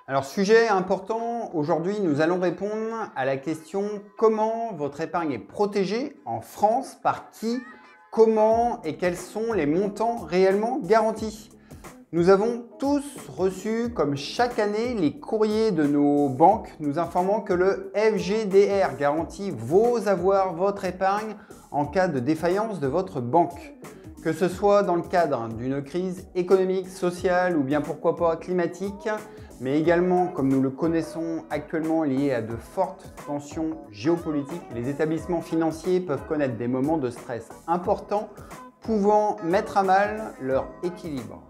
Alors, sujet important, aujourd'hui nous allons répondre à la question comment votre épargne est protégée en France, par qui, comment et quels sont les montants réellement garantis. Nous avons tous reçu, comme chaque année, les courriers de nos banques nous informant que le FGDR garantit vos avoirs, votre épargne en cas de défaillance de votre banque. Que ce soit dans le cadre d'une crise économique, sociale ou bien pourquoi pas climatique, mais également, comme nous le connaissons actuellement, lié à de fortes tensions géopolitiques, les établissements financiers peuvent connaître des moments de stress importants, pouvant mettre à mal leur équilibre.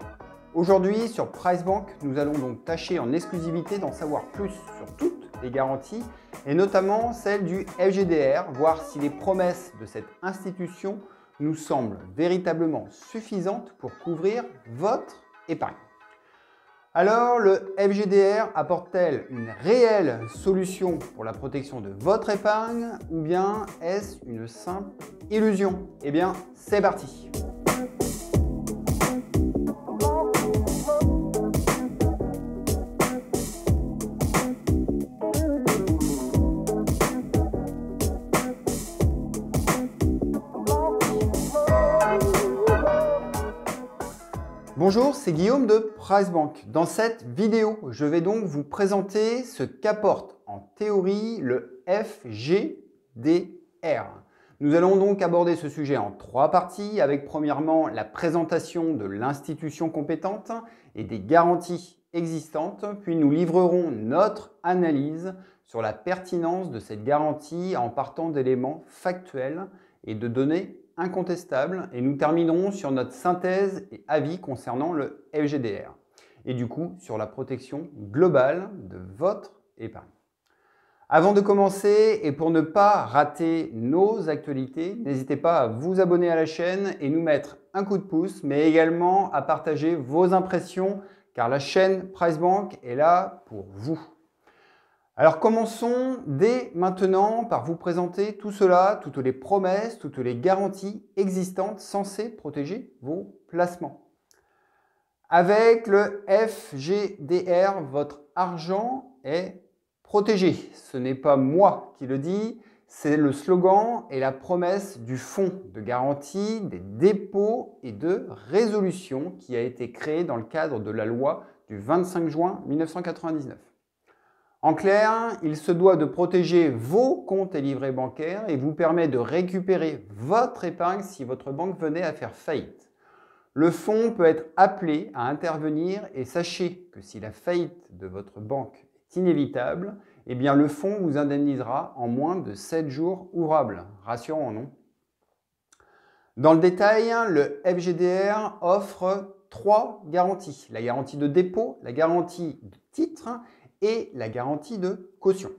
Aujourd'hui, sur PriceBank, nous allons donc tâcher en exclusivité d'en savoir plus sur toutes les garanties, et notamment celle du FGDR, voir si les promesses de cette institution nous semblent véritablement suffisantes pour couvrir votre épargne. Alors, le FGDR apporte-t-elle une réelle solution pour la protection de votre épargne ou bien est-ce une simple illusion? Eh bien, c'est parti! Bonjour, c'est Guillaume de PriceBank. Dans cette vidéo, je vais donc vous présenter ce qu'apporte en théorie le FGDR. Nous allons donc aborder ce sujet en trois parties, avec premièrement la présentation de l'institution compétente et des garanties existantes, puis nous livrerons notre analyse sur la pertinence de cette garantie en partant d'éléments factuels et de données incontestable, et nous terminerons sur notre synthèse et avis concernant le FGDR et du coup sur la protection globale de votre épargne. Avant de commencer et pour ne pas rater nos actualités, n'hésitez pas à vous abonner à la chaîne et nous mettre un coup de pouce, mais également à partager vos impressions car la chaîne PriceBank est là pour vous. Alors commençons dès maintenant par vous présenter tout cela, toutes les promesses, toutes les garanties existantes censées protéger vos placements. Avec le FGDR, votre argent est protégé. Ce n'est pas moi qui le dis, c'est le slogan et la promesse du Fonds de garantie des dépôts et de résolution qui a été créé dans le cadre de la loi du 25 juin 1999. En clair, il se doit de protéger vos comptes et livrets bancaires et vous permet de récupérer votre épargne si votre banque venait à faire faillite. Le fonds peut être appelé à intervenir et sachez que si la faillite de votre banque est inévitable, eh bien le fonds vous indemnisera en moins de 7 jours ouvrables. Rassurant, non? Dans le détail, le FGDR offre 3 garanties. La garantie de dépôt, la garantie de titre et la garantie de caution.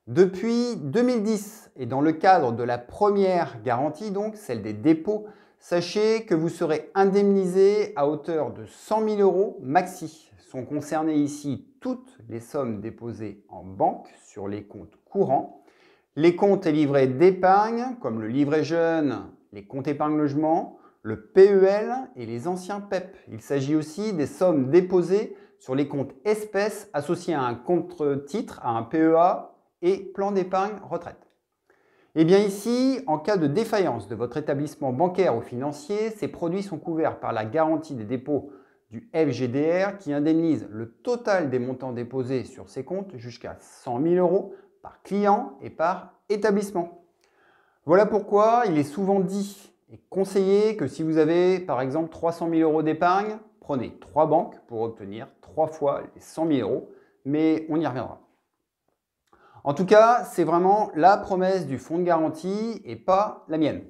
Depuis 2010 et dans le cadre de la première garantie, donc celle des dépôts, sachez que vous serez indemnisé à hauteur de 100 000 € maxi. Sont concernées ici toutes les sommes déposées en banque sur les comptes courants, les comptes et livrets d'épargne comme le livret jeune, les comptes épargne logement, le PEL et les anciens PEP. Il s'agit aussi des sommes déposées sur les comptes espèces associés à un compte-titre, à un PEA et plan d'épargne retraite. Et bien ici, en cas de défaillance de votre établissement bancaire ou financier, ces produits sont couverts par la garantie des dépôts du FGDR qui indemnise le total des montants déposés sur ces comptes jusqu'à 100 000 € par client et par établissement. Voilà pourquoi il est souvent dit et conseillé que si vous avez par exemple 300 000 € d'épargne, prenez 3 banques pour obtenir 3 fois les 100 000 €, mais on y reviendra. En tout cas, c'est vraiment la promesse du fonds de garantie et pas la mienne.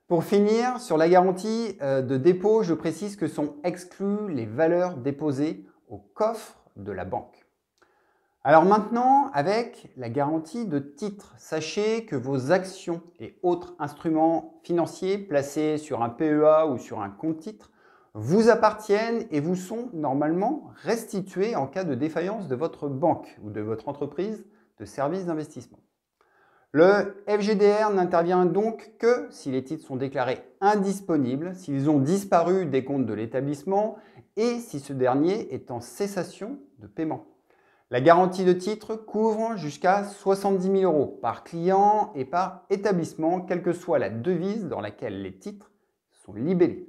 Pour finir, sur la garantie de dépôt, je précise que sont exclues les valeurs déposées au coffre de la banque. Alors maintenant, avec la garantie de titre, sachez que vos actions et autres instruments financiers placés sur un PEA ou sur un compte titre vous appartiennent et vous sont normalement restitués en cas de défaillance de votre banque ou de votre entreprise de services d'investissement. Le FGDR n'intervient donc que si les titres sont déclarés indisponibles, s'ils ont disparu des comptes de l'établissement et si ce dernier est en cessation de paiement. La garantie de titre couvre jusqu'à 70 000 € par client et par établissement, quelle que soit la devise dans laquelle les titres sont libellés.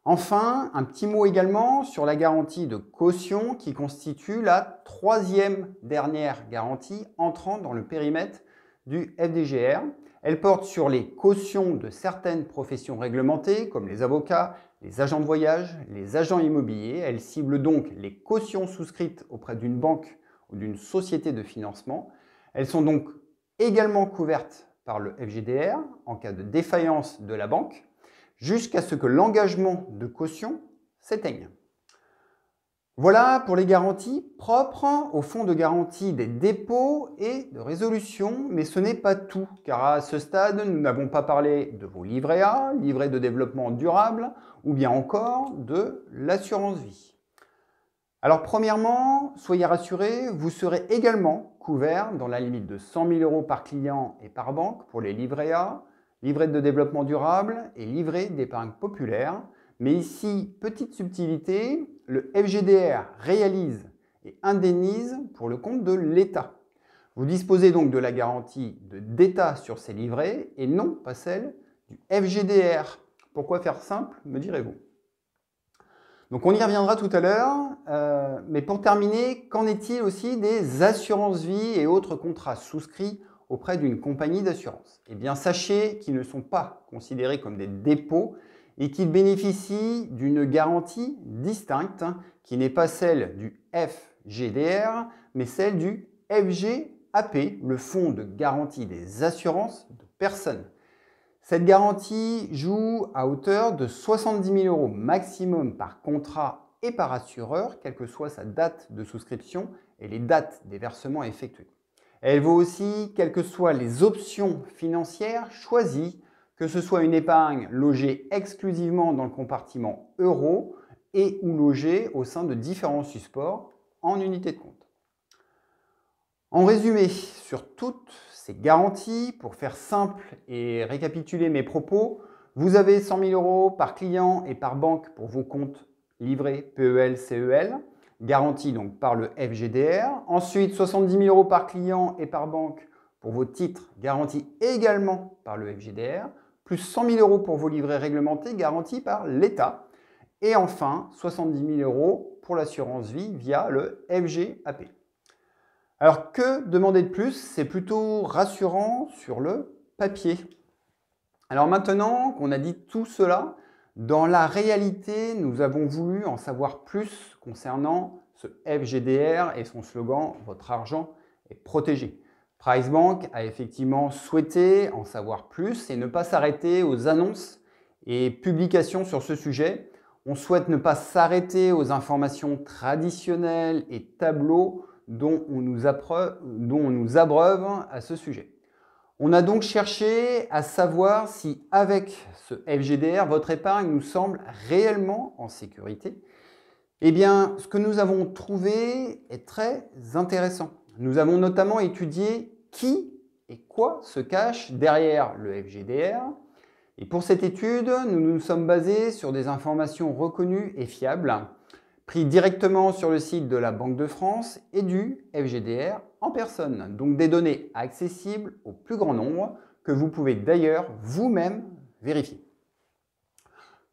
Enfin, un petit mot également sur la garantie de caution qui constitue la troisième dernière garantie entrant dans le périmètre du FDGR. Elle porte sur les cautions de certaines professions réglementées comme les avocats, les agents de voyage, les agents immobiliers. Elle cible donc les cautions souscrites auprès d'une banque ou d'une société de financement. Elles sont donc également couvertes par le FGDR en cas de défaillance de la banque, jusqu'à ce que l'engagement de caution s'éteigne. Voilà pour les garanties propres au fonds de garantie des dépôts et de résolution, mais ce n'est pas tout, car à ce stade, nous n'avons pas parlé de vos livrets A, livrets de développement durable, ou bien encore de l'assurance vie. Alors premièrement, soyez rassurés, vous serez également couvert dans la limite de 100 000 € par client et par banque pour les livrets A, livrets de développement durable et livrets d'épargne populaire. Mais ici, petite subtilité, le FGDR réalise et indemnise pour le compte de l'État. Vous disposez donc de la garantie d'État sur ces livrets et non pas celle du FGDR. Pourquoi faire simple, me direz-vous? Donc on y reviendra tout à l'heure, mais pour terminer, qu'en est-il aussi des assurances vie et autres contrats souscrits auprès d'une compagnie d'assurance? Eh bien, sachez qu'ils ne sont pas considérés comme des dépôts et qu'ils bénéficient d'une garantie distincte qui n'est pas celle du FGDR, mais celle du FGAP, le Fonds de garantie des assurances de personnes. Cette garantie joue à hauteur de 70 000 € maximum par contrat et par assureur, quelle que soit sa date de souscription et les dates des versements effectués. Elle vaut aussi quelles que soient les options financières choisies, que ce soit une épargne logée exclusivement dans le compartiment euro et ou logée au sein de différents supports en unité de compte. En résumé, sur toutes ces garanties, pour faire simple et récapituler mes propos, vous avez 100 000 € par client et par banque pour vos comptes livrets PEL, CEL, garantie donc par le FGDR. Ensuite, 70 000 € par client et par banque pour vos titres, garantis également par le FGDR, plus 100 000 € pour vos livrets réglementés, garantis par l'État. Et enfin, 70 000 € pour l'assurance vie via le FGAP. Alors que demander de plus? C'est plutôt rassurant sur le papier. Alors maintenant qu'on a dit tout cela, dans la réalité, nous avons voulu en savoir plus concernant ce FGDR et son slogan « Votre argent est protégé ». PriceBank a effectivement souhaité en savoir plus et ne pas s'arrêter aux annonces et publications sur ce sujet. On souhaite ne pas s'arrêter aux informations traditionnelles et tableaux dont on nous abreuve à ce sujet. On a donc cherché à savoir si, avec ce FGDR, votre épargne nous semble réellement en sécurité. Eh bien, ce que nous avons trouvé est très intéressant. Nous avons notamment étudié qui et quoi se cache derrière le FGDR. Et pour cette étude, nous nous sommes basés sur des informations reconnues et fiables, prises directement sur le site de la Banque de France et du FGDR en personne. Donc des données accessibles au plus grand nombre que vous pouvez d'ailleurs vous-même vérifier.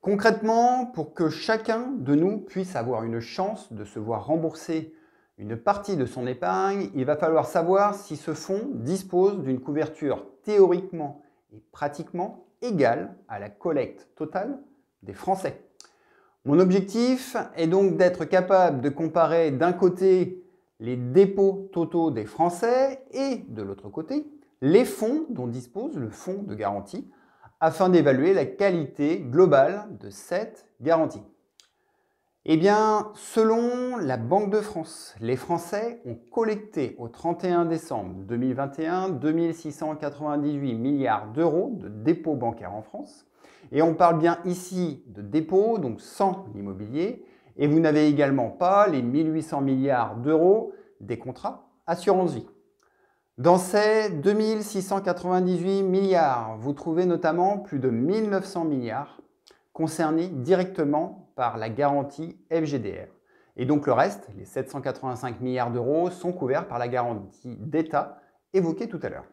Concrètement, pour que chacun de nous puisse avoir une chance de se voir rembourser une partie de son épargne, il va falloir savoir si ce fonds dispose d'une couverture théoriquement et pratiquement égale à la collecte totale des Français. Mon objectif est donc d'être capable de comparer d'un côté les dépôts totaux des Français et de l'autre côté les fonds dont dispose le fonds de garantie afin d'évaluer la qualité globale de cette garantie. Eh bien, selon la Banque de France, les Français ont collecté au 31 décembre 2021 2 698 milliards d'euros de dépôts bancaires en France. Et on parle bien ici de dépôts, donc sans l'immobilier. Et vous n'avez également pas les 1800 milliards d'euros des contrats assurance vie. Dans ces 2 698 milliards, vous trouvez notamment plus de 1900 milliards concernés directement par la garantie FGDR. Et donc le reste, les 785 milliards d'euros, sont couverts par la garantie d'État évoquée tout à l'heure.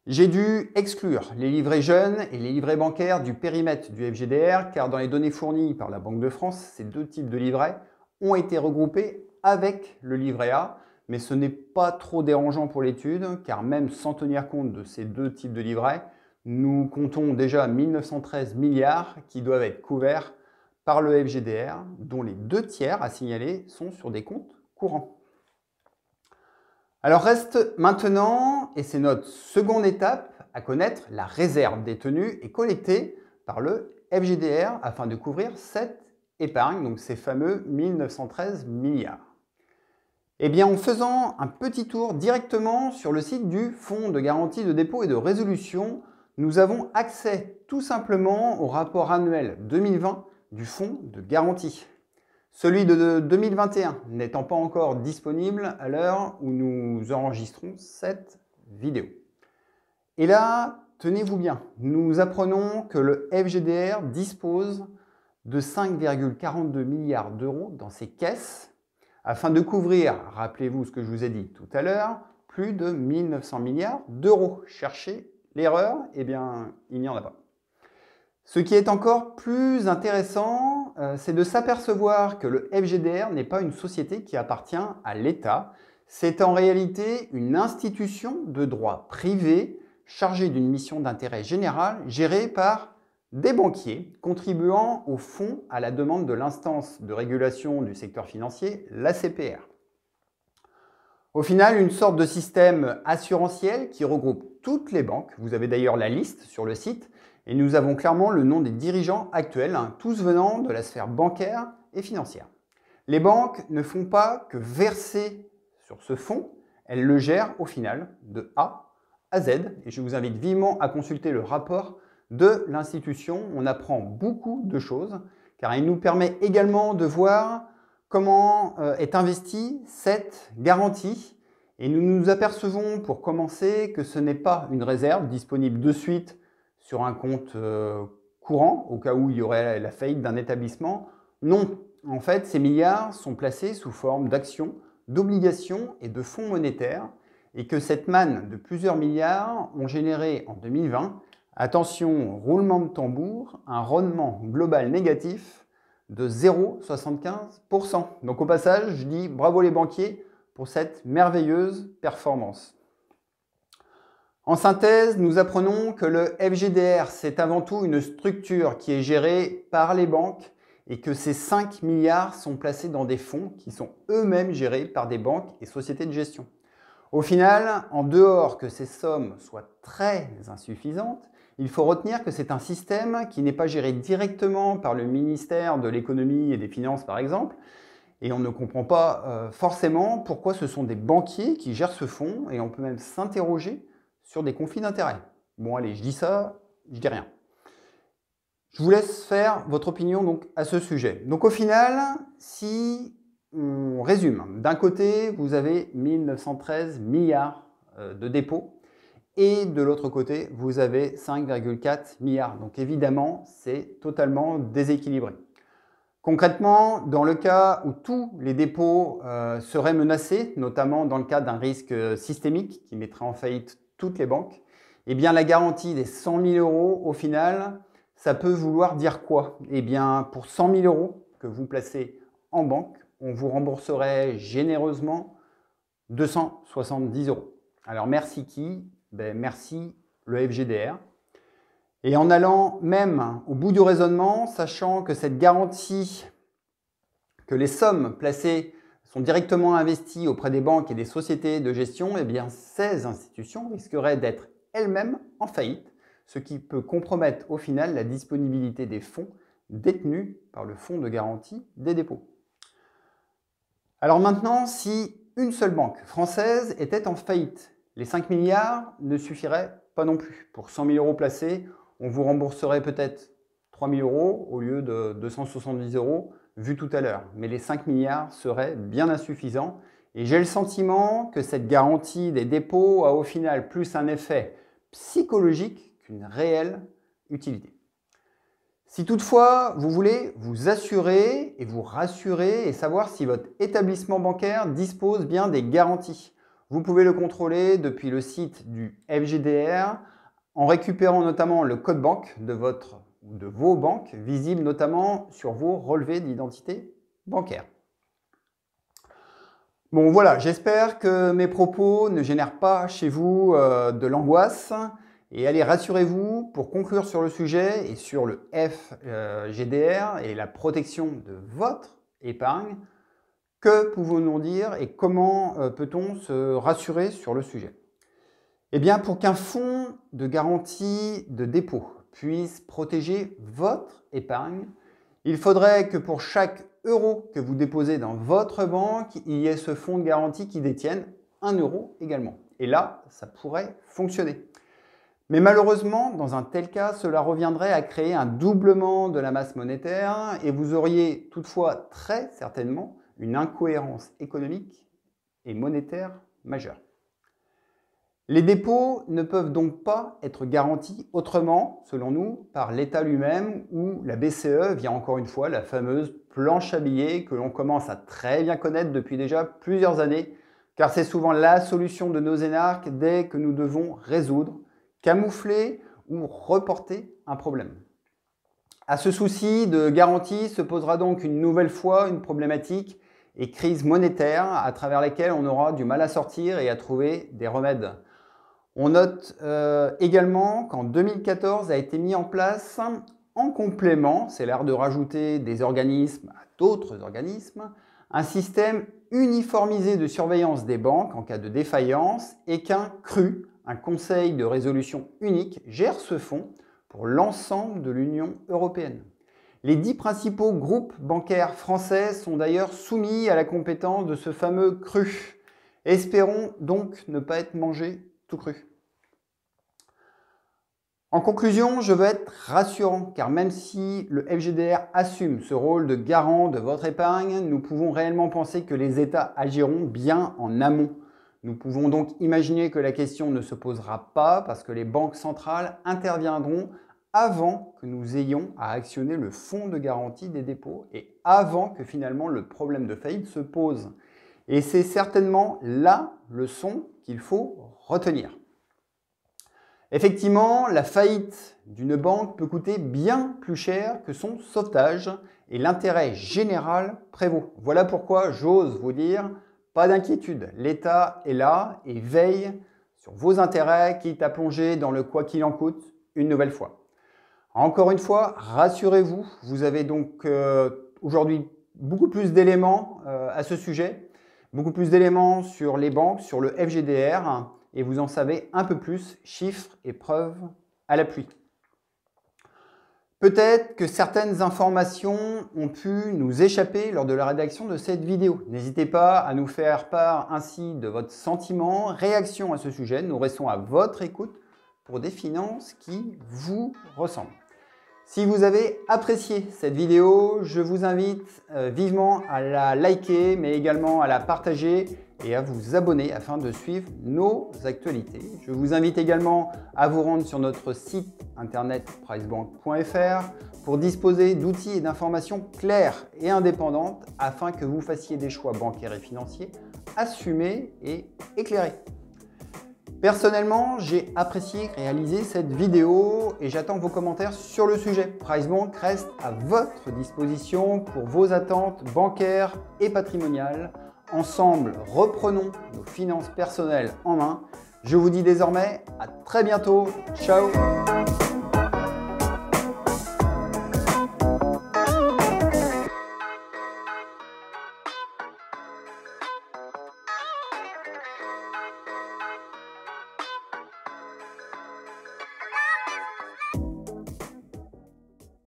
J'ai dû exclure les livrets jeunes et les livrets bancaires du périmètre du FGDR, car dans les données fournies par la Banque de France, ces deux types de livrets ont été regroupés avec le livret A, mais ce n'est pas trop dérangeant pour l'étude, car même sans tenir compte de ces deux types de livrets, nous comptons déjà 1913 milliards qui doivent être couverts par le FGDR, dont les 2/3 à signaler sont sur des comptes courants. Alors reste maintenant, et c'est notre seconde étape, à connaître la réserve détenue et collectée par le FGDR afin de couvrir cette épargne, donc ces fameux 1913 milliards. Eh bien, en faisant un petit tour directement sur le site du Fonds de garantie de dépôt et de résolution, nous avons accès tout simplement au rapport annuel 2020 du Fonds de garantie. Celui de 2021 n'étant pas encore disponible à l'heure où nous enregistrons cette vidéo. Et là, tenez-vous bien, nous apprenons que le FGDR dispose de 5,42 milliards d'euros dans ses caisses afin de couvrir, rappelez-vous ce que je vous ai dit tout à l'heure, plus de 1900 milliards d'euros. Cherchez l'erreur, eh bien, il n'y en a pas. Ce qui est encore plus intéressant, c'est de s'apercevoir que le FGDR n'est pas une société qui appartient à l'État. C'est en réalité une institution de droit privé chargée d'une mission d'intérêt général gérée par des banquiers contribuant au fond à la demande de l'instance de régulation du secteur financier, l'ACPR. Au final, une sorte de système assurantiel qui regroupe toutes les banques. Vous avez d'ailleurs la liste sur le site et nous avons clairement le nom des dirigeants actuels, tous venant de la sphère bancaire et financière. Les banques ne font pas que verser sur ce fonds, elles le gèrent au final de A à Z et je vous invite vivement à consulter le rapport de l'institution. On apprend beaucoup de choses car il nous permet également de voir comment est investie cette garantie et nous nous apercevons pour commencer que ce n'est pas une réserve disponible de suite sur un compte courant au cas où il y aurait la faillite d'un établissement. Non, en fait ces milliards sont placés sous forme d'actions, d'obligations et de fonds monétaires et que cette manne de plusieurs milliards ont généré en 2020, attention, roulement de tambour, un rendement global négatif de 0,75%. Donc au passage, je dis bravo les banquiers pour cette merveilleuse performance. En synthèse, nous apprenons que le FGDR, c'est avant tout une structure qui est gérée par les banques et que ces 5 milliards sont placés dans des fonds qui sont eux-mêmes gérés par des banques et sociétés de gestion. Au final, en dehors que ces sommes soient très insuffisantes, il faut retenir que c'est un système qui n'est pas géré directement par le ministère de l'économie et des finances par exemple, et on ne comprend pas forcément pourquoi ce sont des banquiers qui gèrent ce fonds et on peut même s'interroger sur des conflits d'intérêts. Bon allez, je dis ça, je dis rien. Je vous laisse faire votre opinion donc à ce sujet. Donc au final, si on résume, d'un côté, vous avez 1913 milliards de dépôts et de l'autre côté, vous avez 5,4 milliards. Donc évidemment, c'est totalement déséquilibré. Concrètement, dans le cas où tous les dépôts seraient menacés, notamment dans le cas d'un risque systémique qui mettrait en faillite toutes les banques, eh bien la garantie des 100 000 euros, au final, ça peut vouloir dire quoi? Eh bien, pour 100 000 euros que vous placez en banque, on vous rembourserait généreusement 270 euros. Alors merci qui? Ben, merci le FGDR. Et en allant même au bout du raisonnement, sachant que cette garantie, que les sommes placées sont directement investies auprès des banques et des sociétés de gestion, eh bien ces institutions risqueraient d'être elles-mêmes en faillite, ce qui peut compromettre au final la disponibilité des fonds détenus par le Fonds de garantie des dépôts. Alors maintenant, si une seule banque française était en faillite, les 5 milliards ne suffiraient pas non plus. Pour 100 000 euros placés, on vous rembourserait peut-être 3 000 euros au lieu de 270 euros vu tout à l'heure. Mais les 5 milliards seraient bien insuffisants. Et j'ai le sentiment que cette garantie des dépôts a au final plus un effet psychologique qu'une réelle utilité. Si toutefois, vous voulez vous assurer et vous rassurer et savoir si votre établissement bancaire dispose bien des garanties, vous pouvez le contrôler depuis le site du FGDR en récupérant notamment le code banque de vos banques, visible notamment sur vos relevés d'identité bancaire. Bon voilà, j'espère que mes propos ne génèrent pas chez vous de l'angoisse. Et allez, rassurez-vous, pour conclure sur le sujet et sur le FGDR et la protection de votre épargne, que pouvons-nous dire et comment peut-on se rassurer sur le sujet? Eh bien, pour qu'un fonds de garantie de dépôt puisse protéger votre épargne, il faudrait que pour chaque euro que vous déposez dans votre banque, il y ait ce fonds de garantie qui détienne 1 euro également. Et là, ça pourrait fonctionner. Mais malheureusement, dans un tel cas, cela reviendrait à créer un doublement de la masse monétaire et vous auriez toutefois très certainement une incohérence économique et monétaire majeure. Les dépôts ne peuvent donc pas être garantis autrement, selon nous, par l'État lui-même ou la BCE via encore une fois la fameuse planche à billets que l'on commence à très bien connaître depuis déjà plusieurs années, car c'est souvent la solution de nos énarques dès que nous devons résoudre, camoufler ou reporter un problème. À ce souci de garantie se posera donc une nouvelle fois une problématique et crise monétaire à travers lesquelles on aura du mal à sortir et à trouver des remèdes. On note également qu'en 2014 a été mis en place en complément, c'est l'art de rajouter des organismes à d'autres organismes, un système uniformisé de surveillance des banques en cas de défaillance et qu'un CRU, un conseil de résolution unique, gère ce fonds pour l'ensemble de l'Union européenne. Les 10 principaux groupes bancaires français sont d'ailleurs soumis à la compétence de ce fameux CRU. Espérons donc ne pas être mangés tout cru. En conclusion, je veux être rassurant car même si le FGDR assume ce rôle de garant de votre épargne, nous pouvons réellement penser que les États agiront bien en amont. Nous pouvons donc imaginer que la question ne se posera pas parce que les banques centrales interviendront avant que nous ayons à actionner le fonds de garantie des dépôts et avant que finalement le problème de faillite se pose. Et c'est certainement la leçon qu'il faut retenir. Effectivement, la faillite d'une banque peut coûter bien plus cher que son sauvetage et l'intérêt général prévaut. Voilà pourquoi j'ose vous dire, pas d'inquiétude, l'État est là et veille sur vos intérêts, quitte à plonger dans le quoi qu'il en coûte une nouvelle fois. Encore une fois, rassurez-vous, vous avez donc aujourd'hui beaucoup plus d'éléments à ce sujet, beaucoup plus d'éléments sur les banques, sur le FGDR, et vous en savez un peu plus, chiffres et preuves à l'appui. Peut-être que certaines informations ont pu nous échapper lors de la rédaction de cette vidéo. N'hésitez pas à nous faire part ainsi de votre sentiment, réaction à ce sujet. Nous restons à votre écoute pour des finances qui vous ressemblent. Si vous avez apprécié cette vidéo, je vous invite vivement à la liker, mais également à la partager et à vous abonner afin de suivre nos actualités. Je vous invite également à vous rendre sur notre site internet pricebank.fr pour disposer d'outils et d'informations claires et indépendantes afin que vous fassiez des choix bancaires et financiers assumés et éclairés. Personnellement, j'ai apprécié réaliser cette vidéo et j'attends vos commentaires sur le sujet. PriceBank reste à votre disposition pour vos attentes bancaires et patrimoniales. Ensemble, reprenons nos finances personnelles en main. Je vous dis désormais à très bientôt. Ciao!